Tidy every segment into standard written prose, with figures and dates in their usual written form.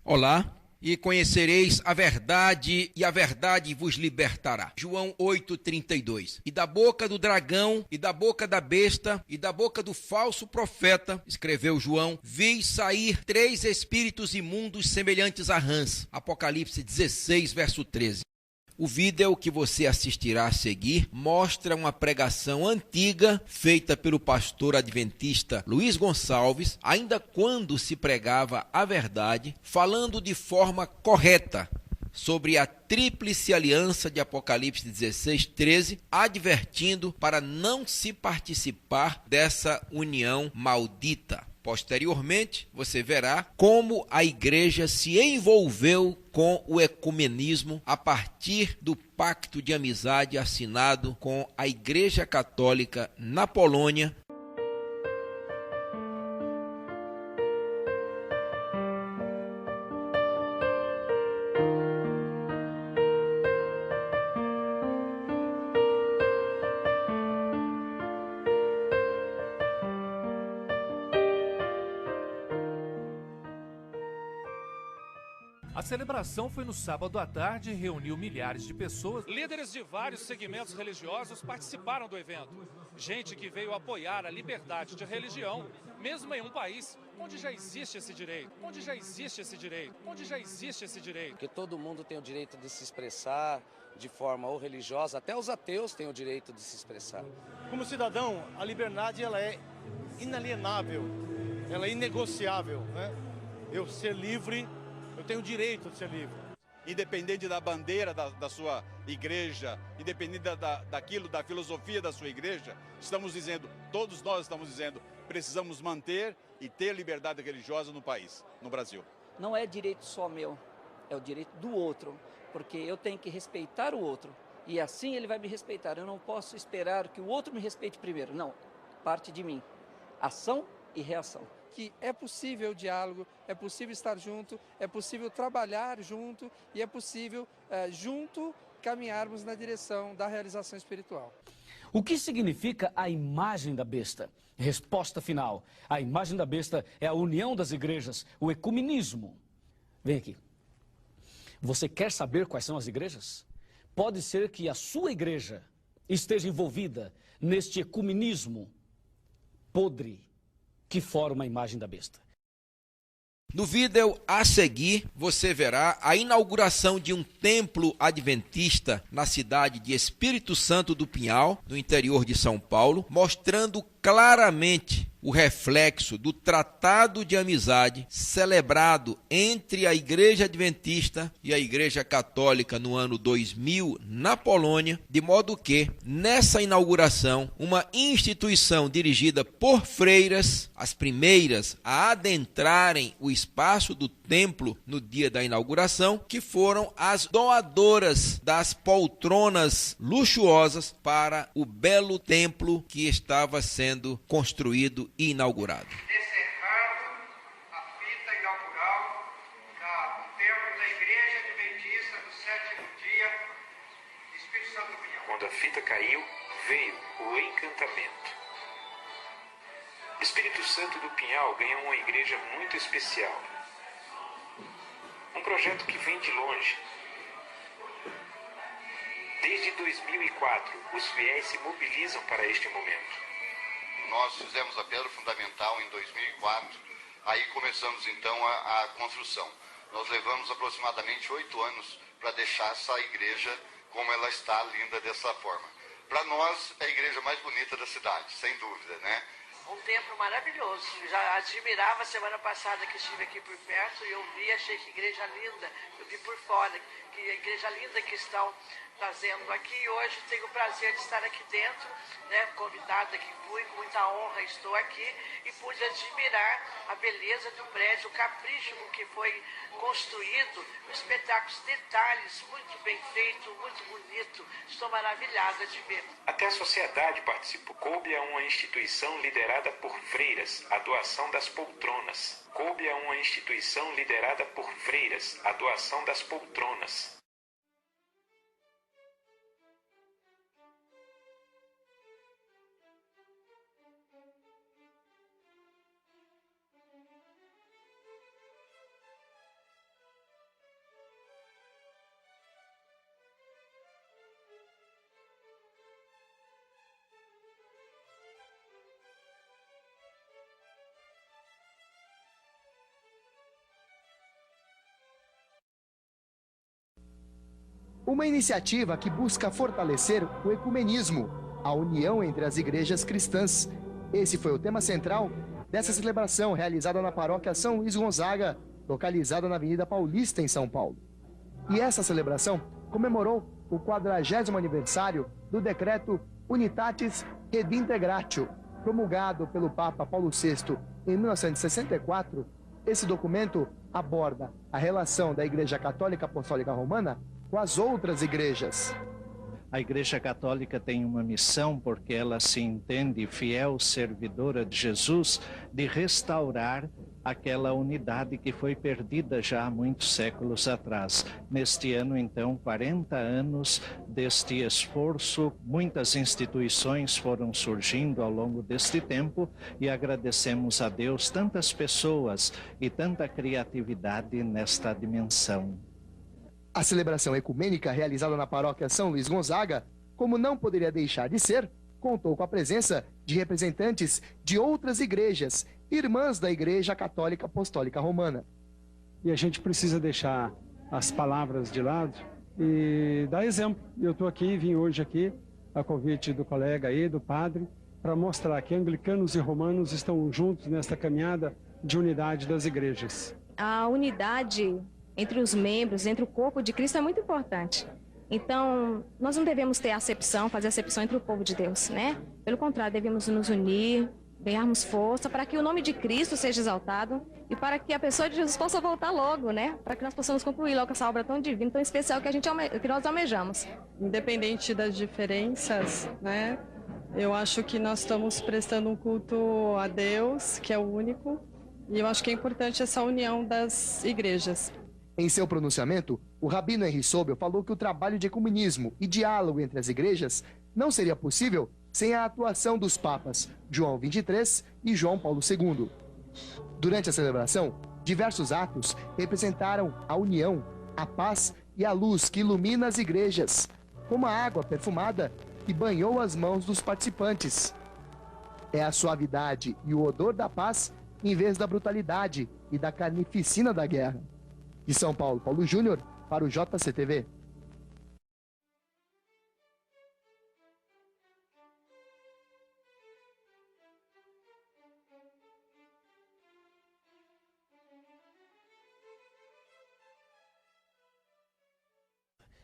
Olá, e conhecereis a verdade, e a verdade vos libertará. João 8,32. E da boca do dragão, e da boca da besta, e da boca do falso profeta, escreveu João, vi sair 3 espíritos imundos semelhantes a rãs. Apocalipse 16, verso 13. O vídeo que você assistirá a seguir mostra uma pregação antiga feita pelo pastor adventista Luiz Gonçalves, ainda quando se pregava a verdade, falando de forma correta sobre a tríplice aliança de Apocalipse 16, 13, advertindo para não se participar dessa união maldita. Posteriormente, você verá como a igreja se envolveu com o ecumenismo a partir do pacto de amizade assinado com a Igreja Católica na Polônia. A celebração foi no sábado à tarde e reuniu milhares de pessoas. Líderes de vários segmentos religiosos participaram do evento. Gente que veio apoiar a liberdade de religião, mesmo em um país onde já existe esse direito. Que todo mundo tem o direito de se expressar de forma ou religiosa, até os ateus têm o direito de se expressar. Como cidadão, a liberdade ela é inalienável, ela é inegociável, né? Eu ser livre, eu tenho o direito de ser livre. Independente da bandeira da sua igreja, independente da filosofia da sua igreja, todos nós estamos dizendo, precisamos manter e ter liberdade religiosa no país, no Brasil. Não é direito só meu, é o direito do outro, porque eu tenho que respeitar o outro, e assim ele vai me respeitar. Eu não posso esperar que o outro me respeite primeiro, não, parte de mim, ação e reação. Que é possível o diálogo, é possível estar junto, é possível trabalhar junto e é possível, junto, caminharmos na direção da realização espiritual. O que significa a imagem da besta? Resposta final. A imagem da besta é a união das igrejas, o ecumenismo. Vem aqui. Você quer saber quais são as igrejas? Pode ser que a sua igreja esteja envolvida neste ecumenismo podre que forma a imagem da besta. No vídeo a seguir, você verá a inauguração de um templo adventista na cidade de Espírito Santo do Pinhal, no interior de São Paulo, mostrando claramente o reflexo do tratado de amizade celebrado entre a Igreja Adventista e a Igreja Católica no ano 2000 na Polônia, de modo que, nessa inauguração, uma instituição dirigida por freiras, as primeiras a adentrarem o espaço do templo no dia da inauguração, que foram as doadoras das poltronas luxuosas para o belo templo que estava sendo construído e inaugurado. Encerrado a fita inaugural do templo da Igreja Adventista do Sétimo Dia, Espírito Santo do Pinhal. Quando a fita caiu, veio o encantamento. Espírito Santo do Pinhal ganhou uma igreja muito especial. Um projeto que vem de longe. Desde 2004, os fiéis se mobilizam para este momento. Nós fizemos a pedra fundamental em 2004, aí começamos então a construção. Nós levamos aproximadamente 8 anos para deixar essa igreja como ela está, linda dessa forma. Para nós, é a igreja mais bonita da cidade, sem dúvida, né? Um templo maravilhoso. Já admirava semana passada que estive aqui por perto e eu vi, achei que igreja linda. Eu vi por fora, que igreja linda que estão trazendo aqui. E hoje tenho o prazer de estar aqui dentro, né, convidada que fui, com muita honra estou aqui e pude admirar a beleza do prédio, o capricho com que foi construído, os espetáculos, detalhes, muito bem feito, muito bonito. Estou maravilhada de ver. Até a sociedade participou. Coube a uma instituição liderada por freiras a doação das poltronas. Coube a uma instituição liderada por freiras a doação das poltronas. Uma iniciativa que busca fortalecer o ecumenismo, a união entre as igrejas cristãs. Esse foi o tema central dessa celebração realizada na paróquia São Luís Gonzaga, localizada na Avenida Paulista, em São Paulo. E essa celebração comemorou o 40º aniversário do decreto Unitatis Redintegratio, promulgado pelo Papa Paulo VI em 1964. Esse documento aborda a relação da Igreja Católica Apostólica Romana com as outras igrejas. A Igreja Católica tem uma missão, porque ela se entende fiel servidora de Jesus, de restaurar aquela unidade que foi perdida já há muitos séculos atrás. Neste ano, então, 40 anos deste esforço, muitas instituições foram surgindo ao longo deste tempo e agradecemos a Deus tantas pessoas e tanta criatividade nesta dimensão. A celebração ecumênica realizada na paróquia São Luís Gonzaga, como não poderia deixar de ser, contou com a presença de representantes de outras igrejas, irmãs da Igreja Católica Apostólica Romana. E a gente precisa deixar as palavras de lado e dar exemplo. Eu estou aqui, vim hoje aqui, a convite do colega aí, do padre, para mostrar que anglicanos e romanos estão juntos nesta caminhada de unidade das igrejas. A unidade entre os membros, entre o corpo de Cristo é muito importante. Então, nós não devemos ter acepção, fazer acepção entre o povo de Deus, né? Pelo contrário, devemos nos unir, ganharmos força para que o nome de Cristo seja exaltado e para que a pessoa de Jesus possa voltar logo, né? Para que nós possamos concluir logo essa obra tão divina, tão especial que nós almejamos. Independente das diferenças, né? Eu acho que nós estamos prestando um culto a Deus, que é o único, e eu acho que é importante essa união das igrejas. Em seu pronunciamento, o rabino Henri Sobel falou que o trabalho de ecumenismo e diálogo entre as igrejas não seria possível sem a atuação dos papas João XXIII e João Paulo II. Durante a celebração, diversos atos representaram a união, a paz e a luz que ilumina as igrejas, como a água perfumada que banhou as mãos dos participantes. É a suavidade e o odor da paz em vez da brutalidade e da carnificina da guerra. De São Paulo, Paulo Júnior, para o JCTV.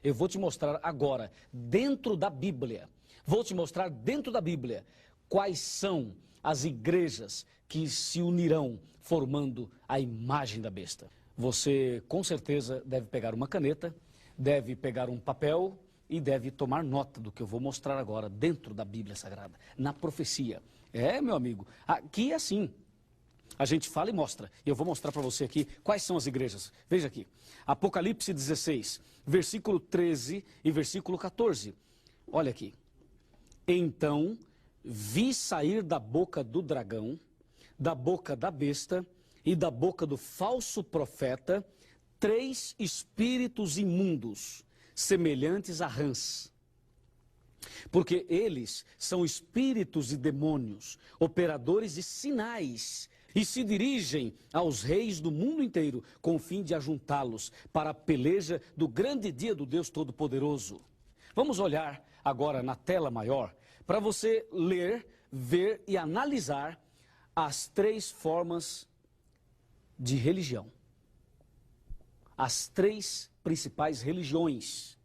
Eu vou te mostrar agora, dentro da Bíblia, quais são as igrejas que se unirão formando a imagem da besta. Você, com certeza, deve pegar uma caneta, deve pegar um papel e deve tomar nota do que eu vou mostrar agora dentro da Bíblia Sagrada, na profecia. É, meu amigo, aqui é assim. A gente fala e mostra. E eu vou mostrar para você aqui quais são as igrejas. Veja aqui, Apocalipse 16, versículo 13 e versículo 14. Olha aqui. Então, vi sair da boca do dragão, da boca da besta e da boca do falso profeta 3 espíritos imundos, semelhantes a rãs. Porque eles são espíritos e demônios, operadores de sinais, e se dirigem aos reis do mundo inteiro, com o fim de ajuntá-los para a peleja do grande dia do Deus Todo-Poderoso. Vamos olhar agora na tela maior, para você ler, ver e analisar as 3 formas de religião. As 3 principais religiões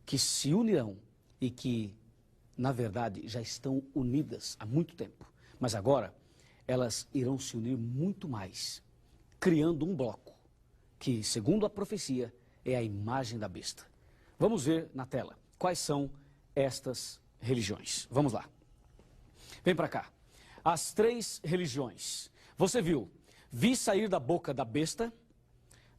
que se unirão e que, na verdade, já estão unidas há muito tempo. Mas agora, elas irão se unir muito mais, criando um bloco que, segundo a profecia, é a imagem da besta. Vamos ver na tela quais são estas religiões. Vamos lá. Vem para cá. As 3 religiões. Você viu? Vi sair da boca da besta,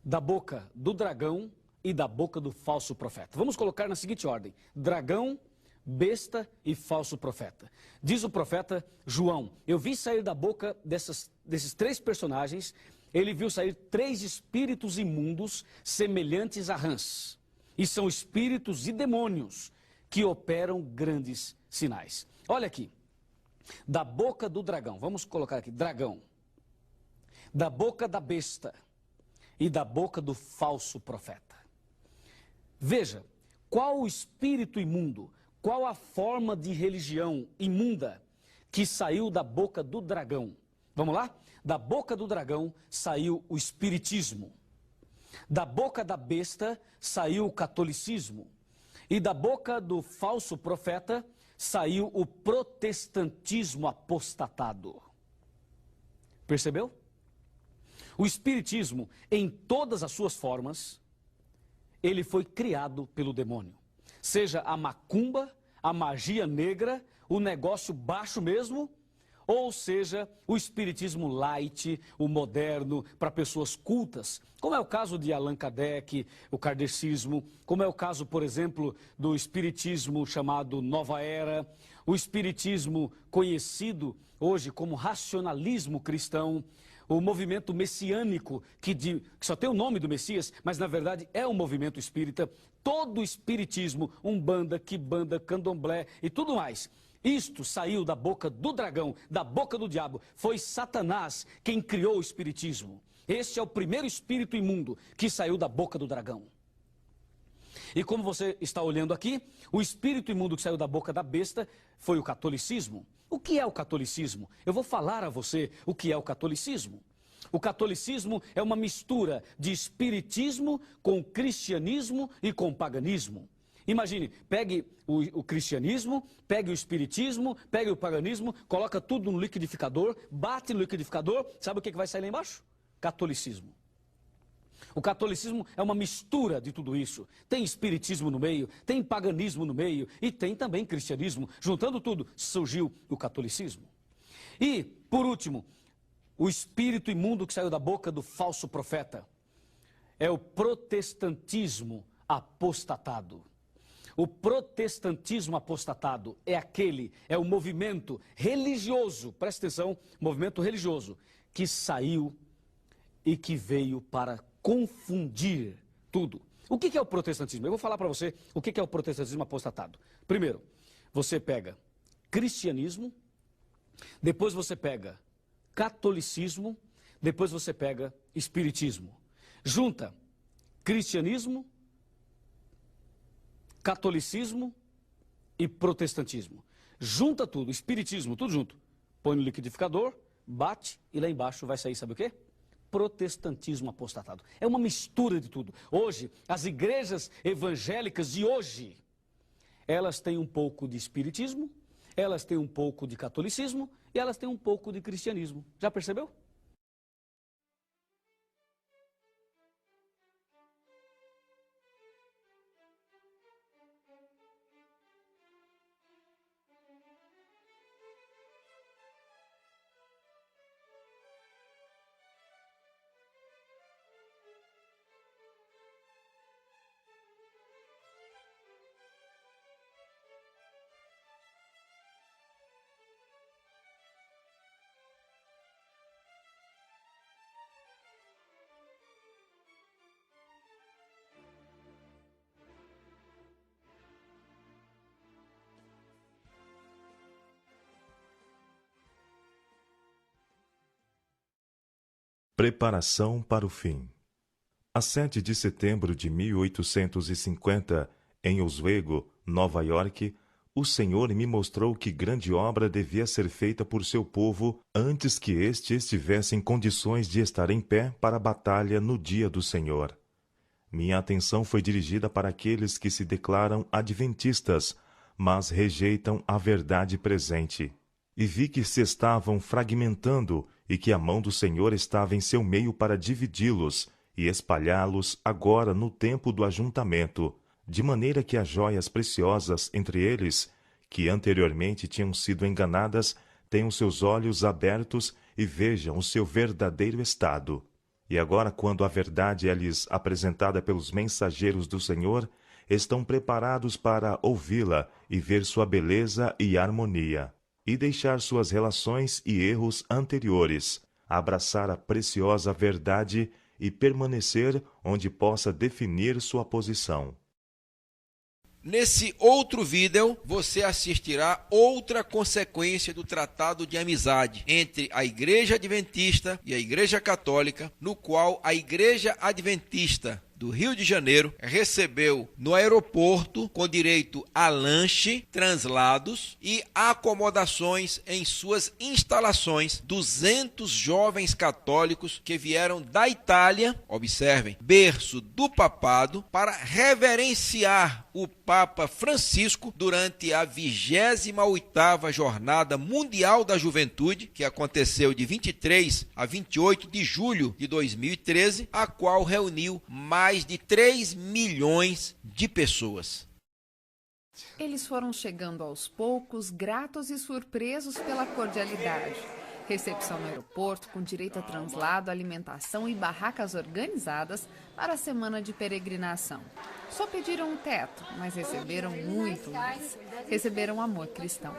da boca do dragão e da boca do falso profeta. Vamos colocar na seguinte ordem: dragão, besta e falso profeta. Diz o profeta João: eu vi sair da boca desses 3 personagens, ele viu sair 3 espíritos imundos semelhantes a rãs. E são espíritos e demônios que operam grandes sinais. Olha aqui. Da boca do dragão, vamos colocar aqui, dragão. Da boca da besta e da boca do falso profeta. Veja, qual o espírito imundo, qual a forma de religião imunda que saiu da boca do dragão? Vamos lá? Da boca do dragão saiu o espiritismo. Da boca da besta saiu o catolicismo. E da boca do falso profeta saiu o protestantismo apostatado. Percebeu? O espiritismo, em todas as suas formas, ele foi criado pelo demônio. Seja a macumba, a magia negra, o negócio baixo mesmo, ou seja, o espiritismo light, o moderno, para pessoas cultas, como é o caso de Allan Kardec, o kardecismo, como é o caso, por exemplo, do espiritismo chamado Nova Era, o espiritismo conhecido hoje como racionalismo cristão, o movimento messiânico, que só tem o nome do Messias, mas na verdade é um movimento espírita, todo o espiritismo, umbanda, quimbanda, candomblé e tudo mais. Isto saiu da boca do dragão, da boca do diabo. Foi Satanás quem criou o espiritismo. Este é o primeiro espírito imundo que saiu da boca do dragão. E como você está olhando aqui, o espírito imundo que saiu da boca da besta foi o catolicismo. O que é o catolicismo? Eu vou falar a você o que é o catolicismo. O catolicismo é uma mistura de espiritismo com cristianismo e com paganismo. Imagine, pegue o cristianismo, pegue o espiritismo, pegue o paganismo, coloca tudo no liquidificador, bate no liquidificador, sabe o que vai sair lá embaixo? Catolicismo. O catolicismo é uma mistura de tudo isso. Tem espiritismo no meio, tem paganismo no meio e tem também cristianismo. Juntando tudo, surgiu o catolicismo. E, por último, o espírito imundo que saiu da boca do falso profeta é o protestantismo apostatado. O protestantismo apostatado é o movimento religioso, presta atenção, movimento religioso, que saiu e que veio para confundir tudo. O que é o protestantismo? Eu vou falar para você o que é o protestantismo apostatado. Primeiro, você pega cristianismo, depois você pega catolicismo, depois você pega espiritismo. Junta cristianismo, catolicismo e protestantismo. Junta tudo, espiritismo, tudo junto. Põe no liquidificador, bate e lá embaixo vai sair, sabe o quê? Protestantismo apostatado. É uma mistura de tudo. Hoje, as igrejas evangélicas de hoje, elas têm um pouco de espiritismo, elas têm um pouco de catolicismo e elas têm um pouco de cristianismo. Já percebeu? Preparação para o fim. A 7 de setembro de 1850, em Oswego, Nova York, o Senhor me mostrou que grande obra devia ser feita por seu povo antes que este estivesse em condições de estar em pé para a batalha no dia do Senhor. Minha atenção foi dirigida para aqueles que se declaram adventistas, mas rejeitam a verdade presente. E vi que se estavam fragmentando e que a mão do Senhor estava em seu meio para dividi-los e espalhá-los agora no tempo do ajuntamento, de maneira que as joias preciosas entre eles, que anteriormente tinham sido enganadas, tenham seus olhos abertos e vejam o seu verdadeiro estado. E agora, quando a verdade é-lhes apresentada pelos mensageiros do Senhor, estão preparados para ouvi-la e ver sua beleza e harmonia, e deixar suas relações e erros anteriores, abraçar a preciosa verdade e permanecer onde possa definir sua posição. Nesse outro vídeo, você assistirá outra consequência do Tratado de Amizade entre a Igreja Adventista e a Igreja Católica, no qual a Igreja Adventista do Rio de Janeiro, recebeu no aeroporto, com direito a lanche, translados e acomodações em suas instalações, 200 jovens católicos que vieram da Itália, observem, berço do papado, para reverenciar o Papa Francisco durante a 28ª Jornada Mundial da Juventude, que aconteceu de 23 a 28 de julho de 2013, a qual reuniu mais de 3 milhões de pessoas. Eles foram chegando aos poucos, gratos e surpresos pela cordialidade. Recepção no aeroporto, com direito a translado, alimentação e barracas organizadas para a semana de peregrinação. Só pediram um teto, mas receberam muito mais. Receberam amor cristão.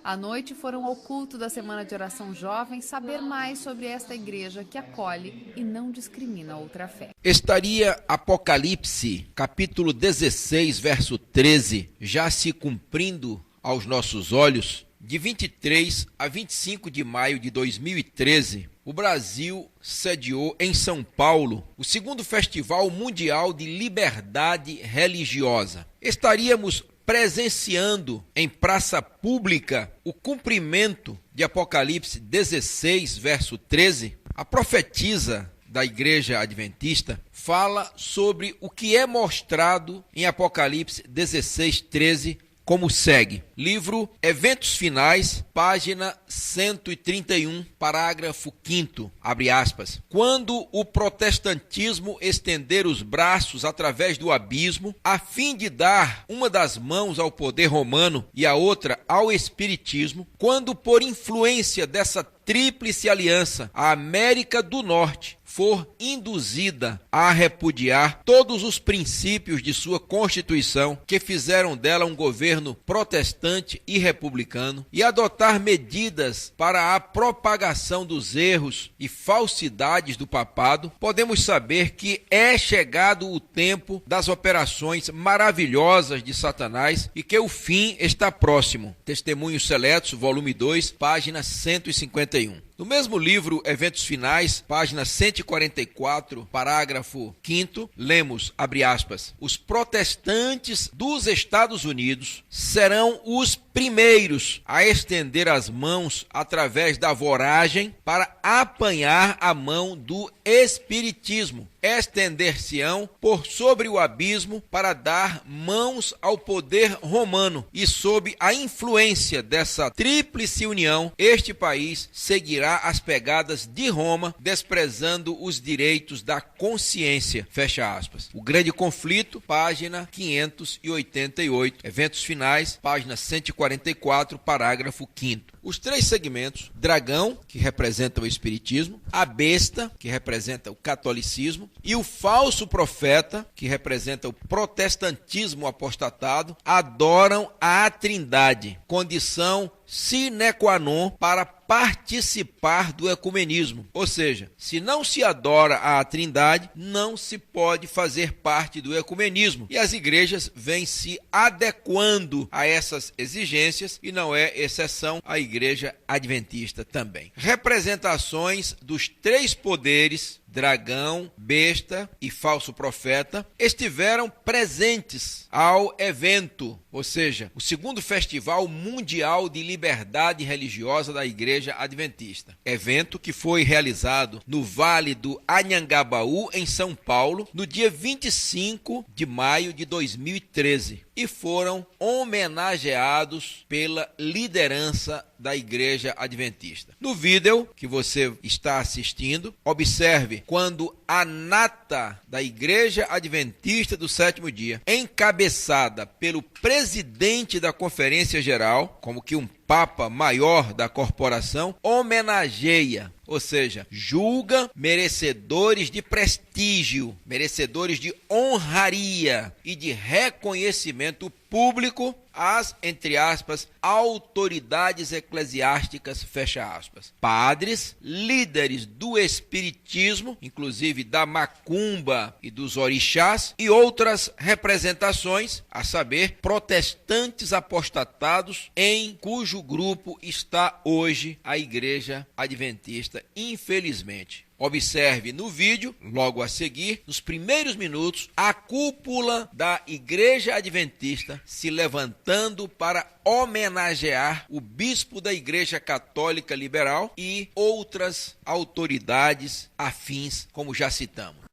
À noite foram ao culto da Semana de Oração Jovem saber mais sobre esta igreja que acolhe e não discrimina outra fé. Estaria Apocalipse, capítulo 16, verso 13, já se cumprindo aos nossos olhos? De 23 a 25 de maio de 2013, o Brasil sediou em São Paulo o 2º Festival Mundial de Liberdade Religiosa. Estaríamos presenciando em praça pública o cumprimento de Apocalipse 16, verso 13. A profetisa da Igreja Adventista fala sobre o que é mostrado em Apocalipse 16, 13, como segue. Livro Eventos Finais, página 131, parágrafo 5º, abre aspas. Quando o protestantismo estender os braços através do abismo, a fim de dar uma das mãos ao poder romano e a outra ao espiritismo, quando por influência dessa tríplice aliança a América do Norte for induzida a repudiar todos os princípios de sua Constituição, que fizeram dela um governo protestante e republicano, e adotar medidas para a propagação dos erros e falsidades do papado, podemos saber que é chegado o tempo das operações maravilhosas de Satanás e que o fim está próximo. Testemunhos Seletos, volume 2, página 151. No mesmo livro, Eventos Finais, página 144, parágrafo 5º, lemos, abre aspas, os protestantes dos Estados Unidos serão os primeiros a estender as mãos através da voragem para apanhar a mão do espiritismo. Estender-se-ão por sobre o abismo para dar mãos ao poder romano, e sob a influência dessa tríplice união, este país seguirá as pegadas de Roma, desprezando os direitos da consciência. Fecha aspas. O Grande Conflito, página 588. Eventos Finais, página 144, parágrafo 5º. Os 3 segmentos: dragão, que representa o espiritismo, a besta, que representa o catolicismo, e o falso profeta, que representa o protestantismo apostatado, adoram a Trindade, condição sine qua non para participar do ecumenismo. Ou seja, se não se adora a Trindade, não se pode fazer parte do ecumenismo. E as igrejas vêm se adequando a essas exigências, e não é exceção a Igreja Adventista também. Representações dos 3 poderes, dragão, besta e falso profeta, estiveram presentes ao evento, ou seja, o 2º Festival Mundial de Liberdade Religiosa da Igreja Adventista. Evento que foi realizado no Vale do Anhangabaú, em São Paulo, no dia 25 de maio de 2013. E foram homenageados pela liderança da Igreja Adventista. No vídeo que você está assistindo, observe quando a nata da Igreja Adventista do Sétimo Dia, encabeçada pelo presidente da Conferência Geral, como que um Papa maior da corporação, homenageia, ou seja, julga merecedores de prestígio, merecedores de honraria e de reconhecimento público as, entre aspas, autoridades eclesiásticas, fecha aspas. Padres, líderes do espiritismo, inclusive da macumba e dos orixás, e outras representações, a saber, protestantes apostatados, em cujo grupo está hoje a Igreja Adventista Adventista, infelizmente. Observe no vídeo, logo a seguir, nos primeiros minutos, a cúpula da Igreja Adventista se levantando para homenagear o bispo da Igreja Católica Liberal e outras autoridades afins, como já citamos.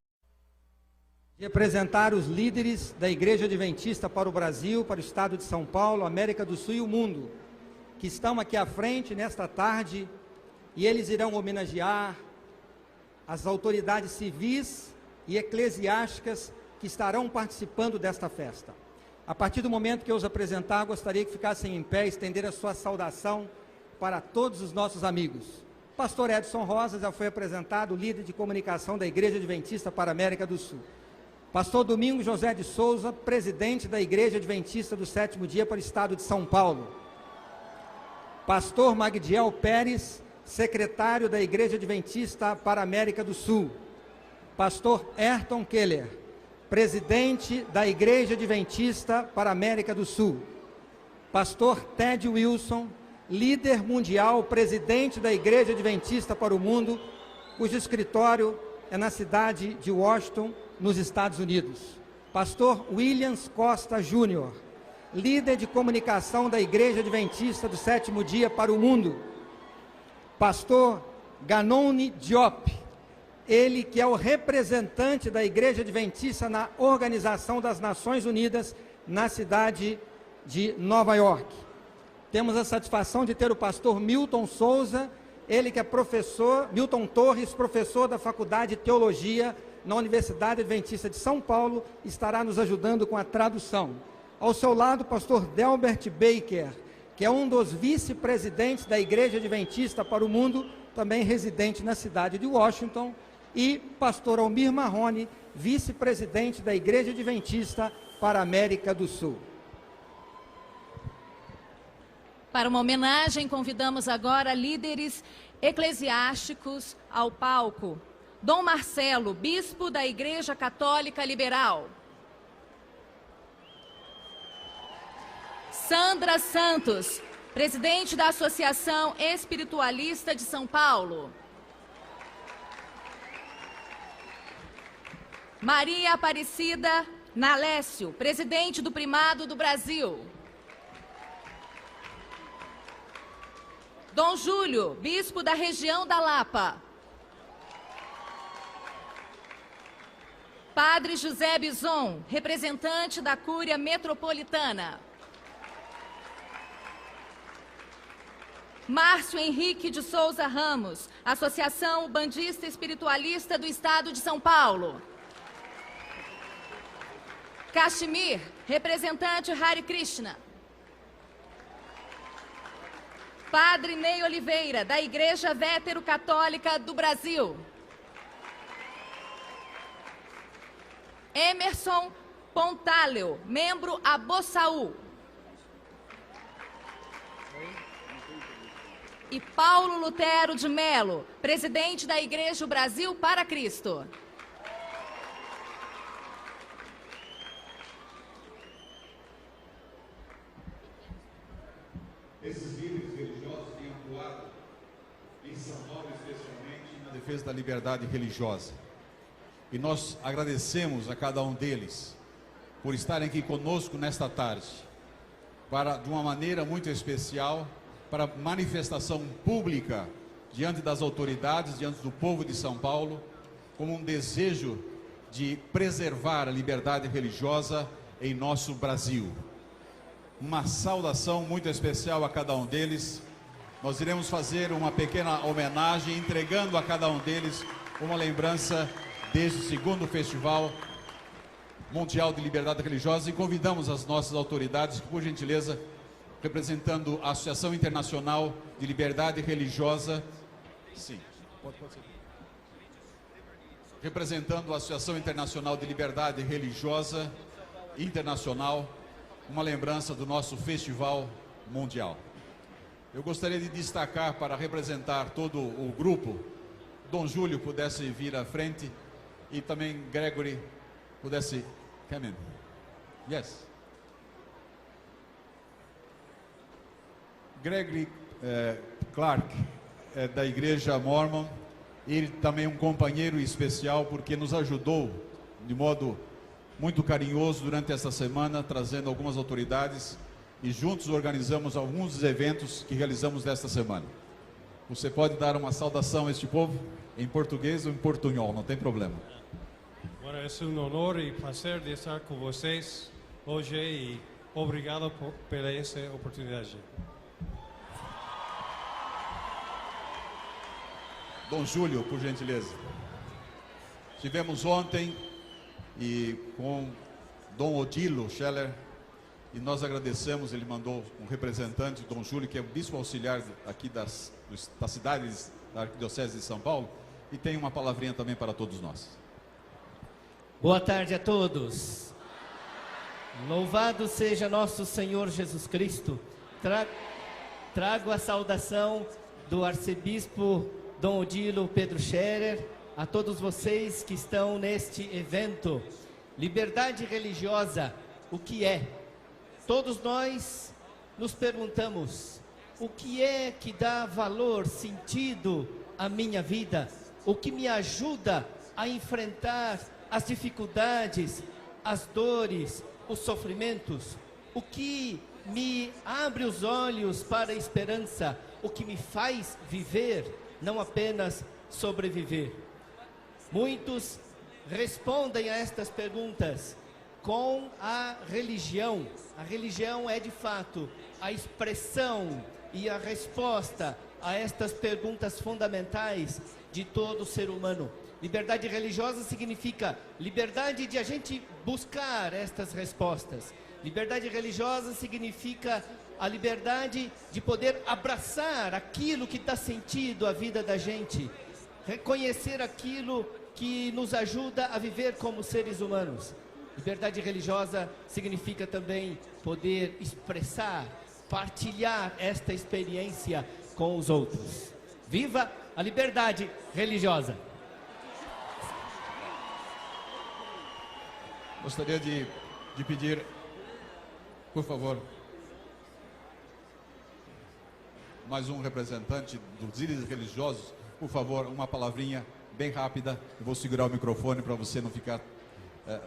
De apresentar os líderes da Igreja Adventista para o Brasil, para o Estado de São Paulo, América do Sul e o mundo, que estão aqui à frente nesta tarde, e eles irão homenagear as autoridades civis e eclesiásticas que estarão participando desta festa. A partir do momento que eu os apresentar, gostaria que ficassem em pé e estender a sua saudação para todos os nossos amigos. Pastor Edson Rosa já foi apresentado, líder de comunicação da Igreja Adventista para a América do Sul. Pastor Domingos José de Souza, presidente da Igreja Adventista do Sétimo Dia para o Estado de São Paulo. Pastor Magdiel Pérez, secretário da Igreja Adventista para a América do Sul. Pastor Ayrton Keller, presidente da Igreja Adventista para a América do Sul. Pastor Ted Wilson, líder mundial, presidente da Igreja Adventista para o Mundo, cujo escritório é na cidade de Washington, nos Estados Unidos. Pastor Williams Costa Júnior, líder de comunicação da Igreja Adventista do Sétimo Dia para o Mundo. Pastor Ganoni Diop, ele que é o representante da Igreja Adventista na Organização das Nações Unidas, na cidade de Nova York. Temos a satisfação de ter o pastor Milton Souza, ele que é professor, Milton Torres, professor da Faculdade de Teologia na Universidade Adventista de São Paulo, estará nos ajudando com a tradução. Ao seu lado, o pastor Delbert Baker, que é um dos vice-presidentes da Igreja Adventista para o Mundo, também residente na cidade de Washington, e pastor Almir Marrone, vice-presidente da Igreja Adventista para a América do Sul. Para uma homenagem, convidamos agora líderes eclesiásticos ao palco. Dom Marcelo, bispo da Igreja Católica Liberal. Sandra Santos, presidente da Associação Espiritualista de São Paulo. Maria Aparecida Nalécio, presidente do Primado do Brasil. Dom Júlio, bispo da região da Lapa. Padre José Bison, representante da Cúria Metropolitana. Márcio Henrique de Souza Ramos, Associação Bandista Espiritualista do Estado de São Paulo. Kashmir, representante Hare Krishna. Padre Ney Oliveira, da Igreja Vétero-Católica do Brasil. Emerson Pontaleo, membro Abossaú. E Paulo Lutero de Melo, presidente da Igreja Brasil para Cristo. Esses líderes religiosos têm atuado em São Paulo, especialmente na defesa da liberdade religiosa. E nós agradecemos a cada um deles por estarem aqui conosco nesta tarde, para, de uma maneira muito especial, para manifestação pública diante das autoridades, diante do povo de São Paulo, como um desejo de preservar a liberdade religiosa em nosso Brasil. Uma saudação muito especial a cada um deles. Nós iremos fazer uma pequena homenagem, entregando a cada um deles uma lembrança deste segundo Festival Mundial de Liberdade Religiosa, e convidamos as nossas autoridades que, por gentileza, representando a Associação Internacional de Liberdade Religiosa, sim, pode ser. Representando a Associação Internacional de Liberdade Religiosa Internacional, uma lembrança do nosso Festival Mundial. Eu gostaria de destacar, para representar todo o grupo, Dom Júlio pudesse vir à frente e também Gregory pudesse... Come in. Yes. Gregory Clark da Igreja Mormon. Ele também é um companheiro especial, porque nos ajudou de modo muito carinhoso durante essa semana, trazendo algumas autoridades, e juntos organizamos alguns dos eventos que realizamos nesta semana. Você pode dar uma saudação a este povo em português ou em portunhol, não tem problema. Bueno, é honor e prazer de estar com vocês hoje e obrigado pela essa oportunidade. Dom Júlio, por gentileza. Estivemos ontem com Dom Odilo Scheller, e nós agradecemos. Ele mandou um representante, Dom Júlio, que é o bispo auxiliar aqui das cidades da Arquidiocese de São Paulo, e tem uma palavrinha também para todos nós. Boa tarde a todos. Louvado seja nosso Senhor Jesus Cristo. Trago a saudação do arcebispo Dom Odilo Pedro Scherer a todos vocês que estão neste evento. Liberdade religiosa, o que é? Todos nós nos perguntamos: o que é que dá valor, sentido à minha vida? O que me ajuda a enfrentar as dificuldades, as dores, os sofrimentos? O que me abre os olhos para a esperança? O que me faz viver, não apenas sobreviver? Muitos respondem a estas perguntas com a religião. A religião é de fato a expressão e a resposta a estas perguntas fundamentais de todo ser humano. Liberdade religiosa significa liberdade de a gente buscar estas respostas. Liberdade religiosa significa a liberdade de poder abraçar aquilo que dá sentido à vida da gente, reconhecer aquilo que nos ajuda a viver como seres humanos. Liberdade religiosa significa também poder expressar, partilhar esta experiência com os outros. Viva a liberdade religiosa! Gostaria de pedir, por favor, mais um representante dos líderes religiosos, por favor, uma palavrinha bem rápida. Eu vou segurar o microfone para você não ficar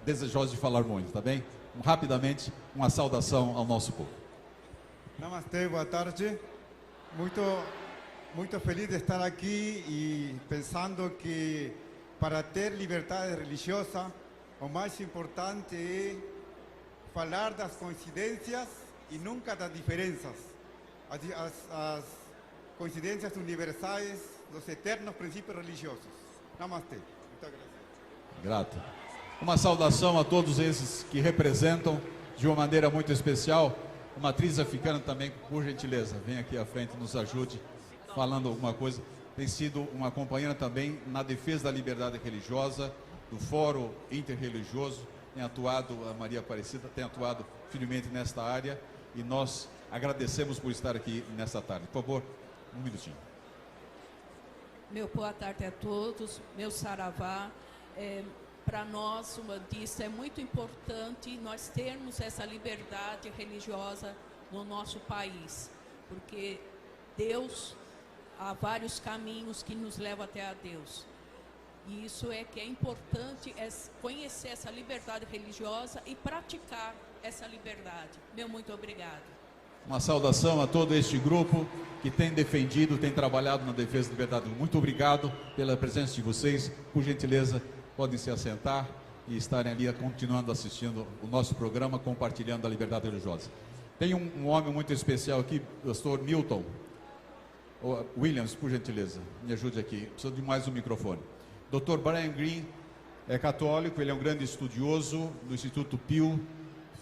desejoso de falar muito, tá bem? Rapidamente, uma saudação ao nosso povo. Namastê, boa tarde. Muito feliz de estar aqui e pensando que para ter liberdade religiosa, o mais importante é falar das coincidências e nunca das diferenças. As coincidências universais dos eternos princípios religiosos. Namastê. Muito graças. Grato. Uma saudação a todos esses que representam de uma maneira muito especial. Uma atriz africana também, por gentileza, vem aqui à frente e nos ajude falando alguma coisa. Tem sido uma companheira também na defesa da liberdade religiosa, do Fórum Interreligioso, tem atuado, a Maria Aparecida tem atuado firmemente nesta área, e nós agradecemos por estar aqui nesta tarde. Por favor, um minutinho. Meu boa tarde a todos, meu saravá. Para nós, umbandistas, é muito importante nós termos essa liberdade religiosa no nosso país, porque Deus, há vários caminhos que nos levam até a Deus. E isso é que é importante, é conhecer essa liberdade religiosa e praticar essa liberdade. Meu muito obrigado. Uma saudação a todo este grupo que tem defendido, tem trabalhado na defesa da liberdade. Muito obrigado pela presença de vocês. Por gentileza, podem se assentar e estarem ali continuando assistindo o nosso programa, compartilhando a liberdade religiosa. Tem um homem muito especial aqui, pastor Milton Williams, por gentileza, me ajude aqui. Preciso de mais um microfone. Dr. Brian Greene é católico, ele é um grande estudioso do Instituto Pew,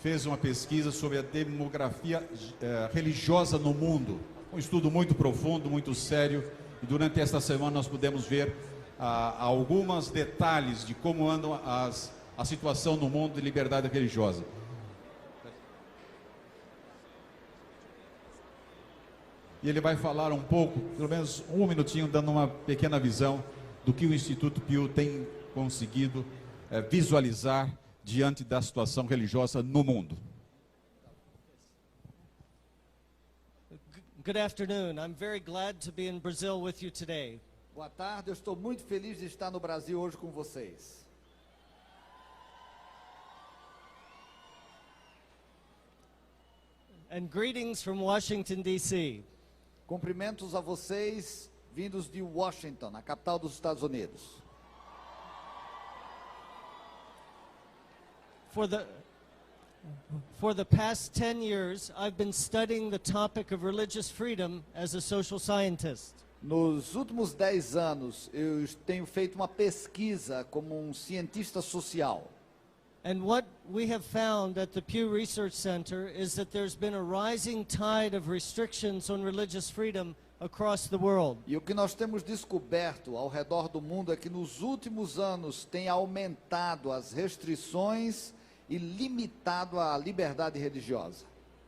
fez uma pesquisa sobre a demografia religiosa no mundo, um estudo muito profundo, muito sério, e durante esta semana nós pudemos ver alguns detalhes de como anda a situação no mundo de liberdade religiosa. E ele vai falar um pouco, pelo menos um minutinho, dando uma pequena visão do que o Instituto Pew tem conseguido visualizar diante da situação religiosa no mundo. Good afternoon. I'm very glad to be in Brazil with you today. Boa tarde, eu estou muito feliz de estar no Brasil hoje com vocês. And greetings from Washington, D.C. Cumprimentos a vocês vindos de Washington, a capital dos Estados Unidos. For the past 10 years, I've been studying the topic of religious freedom as a social scientist. Nos últimos 10 anos, eu tenho feito uma pesquisa como um cientista social. And what we have found at the Pew Research Center is that there's been a rising tide of restrictions on religious freedom across the world. E o que nós temos descoberto ao redor do mundo é que nos últimos anos tem aumentado as restrições e limitado a liberdade religiosa.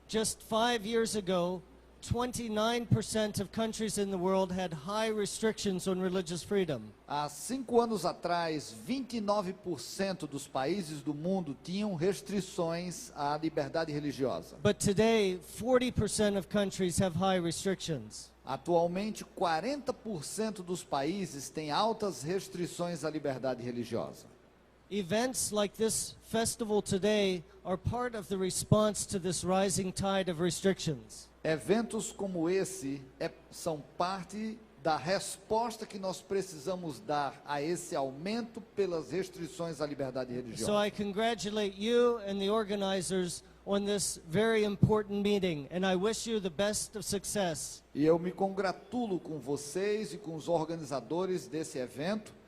Just 5 years ago, 29% of countries in the world had high restrictions on religious freedom. Há 5 anos atrás, 29% dos países do mundo tinham restrições à liberdade religiosa. But today, 40% of countries have high restrictions. Atualmente, 40% dos países têm altas restrições à liberdade religiosa. Events like this festival today are part of the response to this rising tide of restrictions. Eventos como esse são parte da resposta que nós precisamos dar a esse aumento pelas restrições à liberdade religiosa. So I congratulate you and the organizers on this very important meeting, and I wish you the best of success. E eu me congratulo com vocês e com os organizadores desse evento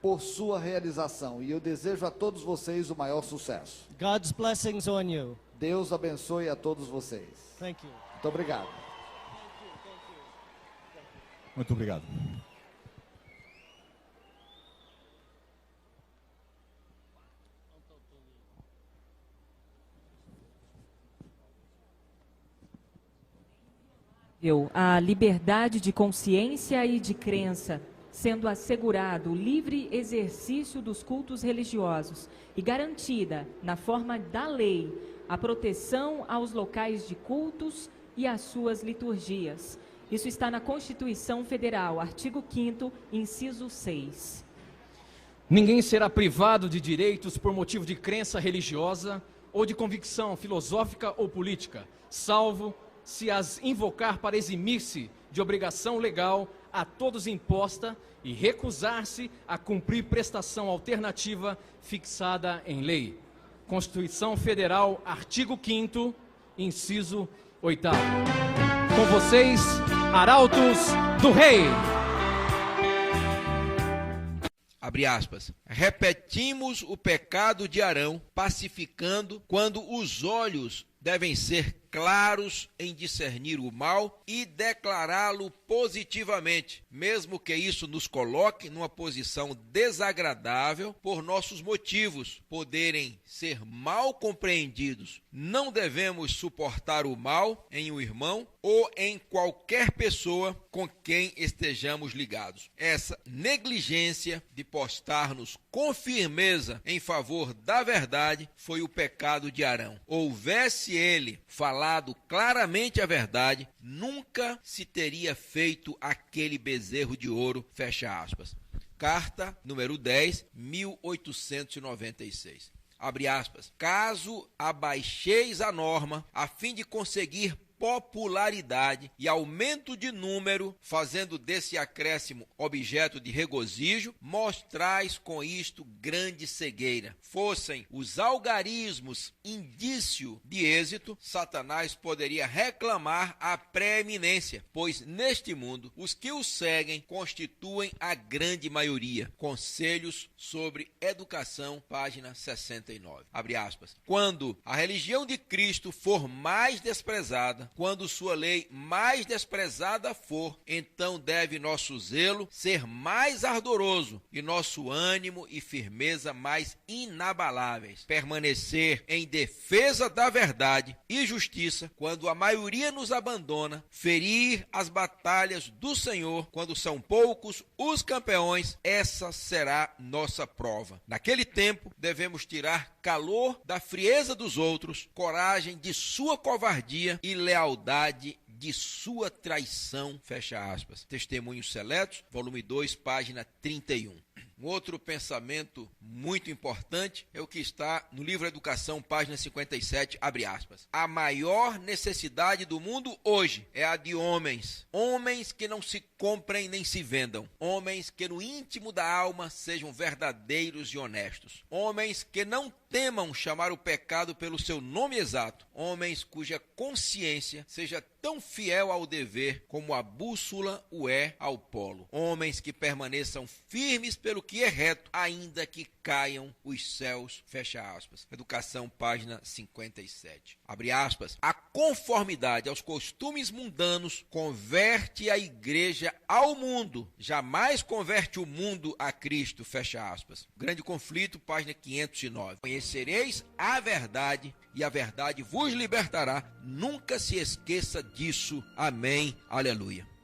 por sua realização, e eu desejo a todos vocês o maior sucesso. God's blessings on you. Deus abençoe a todos vocês. Thank you. Muito obrigado. Muito obrigado. A liberdade de consciência e de crença, sendo assegurado o livre exercício dos cultos religiosos e garantida, na forma da lei, a proteção aos locais de cultos e às suas liturgias. Isso está na Constituição Federal, artigo 5º, inciso 6. Ninguém será privado de direitos por motivo de crença religiosa ou de convicção filosófica ou política, salvo se as invocar para eximir-se de obrigação legal a todos imposta e recusar-se a cumprir prestação alternativa fixada em lei. Constituição Federal, artigo 5º, inciso 8º. Com vocês, Arautos do Rei. Abre aspas. Repetimos o pecado de Arão, pacificando quando os olhos devem ser claros em discernir o mal e declará-lo positivamente, mesmo que isso nos coloque numa posição desagradável por nossos motivos poderem ser mal compreendidos. Não devemos suportar o mal em um irmão ou em qualquer pessoa com quem estejamos ligados. Essa negligência de postar-nos com firmeza em favor da verdade foi o pecado de Arão. Houvesse ele falado claramente a verdade, nunca se teria feito aquele bezerro de ouro, fecha aspas. Carta número 10, 1896. Abre aspas. Caso abaixeis a norma, a fim de conseguir popularidade e aumento de número, fazendo desse acréscimo objeto de regozijo, mostrais com isto grande cegueira. Fossem os algarismos indício de êxito, Satanás poderia reclamar a preeminência, pois neste mundo os que o seguem constituem a grande maioria. Conselhos sobre Educação, página 69. Abre aspas. Quando a religião de Cristo for mais desprezada, quando sua lei mais desprezada for, então deve nosso zelo ser mais ardoroso e nosso ânimo e firmeza mais inabaláveis. Permanecer em defesa da verdade e justiça quando a maioria nos abandona, ferir as batalhas do Senhor quando são poucos os campeões, essa será nossa prova. Naquele tempo, devemos tirar calor da frieza dos outros, coragem de sua covardia e lealdade de sua traição, fecha aspas. Testemunhos Seletos, volume 2, página 31. Um outro pensamento muito importante é o que está no livro Educação, página 57, abre aspas. A maior necessidade do mundo hoje é a de homens. Homens que não se comprem nem se vendam. Homens que no íntimo da alma sejam verdadeiros e honestos. Homens que não temam chamar o pecado pelo seu nome exato. Homens cuja consciência seja tão fiel ao dever como a bússola o é ao polo. Homens que permaneçam firmes pelo que é reto, ainda que caiam os céus, fecha aspas. Educação, página 57. Abre aspas. A conformidade aos costumes mundanos converte a igreja ao mundo, jamais converte o mundo a Cristo, fecha aspas. Grande Conflito, página 509. Conhecereis a verdade e a verdade vos libertará. Nunca se esqueça disso. Amém. Aleluia.